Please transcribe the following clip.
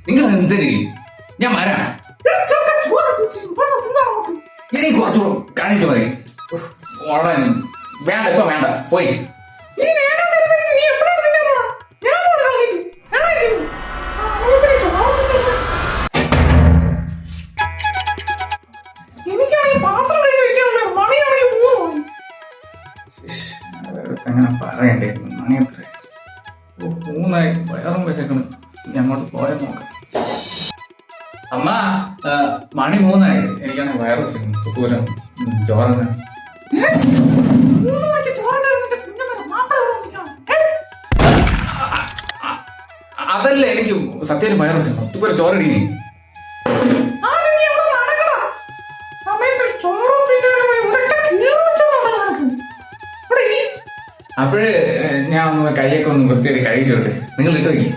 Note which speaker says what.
Speaker 1: നിങ്ങൾ എന്തിന് ഞാൻ വരാം. ഇനി കുറച്ചു കാണിച്ചു മതി. വേണ്ട ഇപ്പൊ വേണ്ട പോയി. അങ്ങനെ പറയണ്ടേ മണി എത്ര? 3 വയറും വെച്ചേക്കണം. ഇനി അങ്ങോട്ട് പോയാൽ നോക്കാം. അമ്മ മണി 3 എനിക്കാണെങ്കിൽ വയറ് വെച്ചേക്കണം. തുപ്പൂരം ചോറന്ന് അതല്ലേ എനിക്ക് സത്യം വയറ് വെച്ചേക്കണം. തുപ്പൂരം ചോറടി. അപ്പോഴേ ഞാൻ ഒന്ന് കൈയൊക്കെ ഒന്ന് വൃത്തിയായി കഴിക്കട്ടെ. നിങ്ങൾ ഇട്ട് വയ്ക്കും.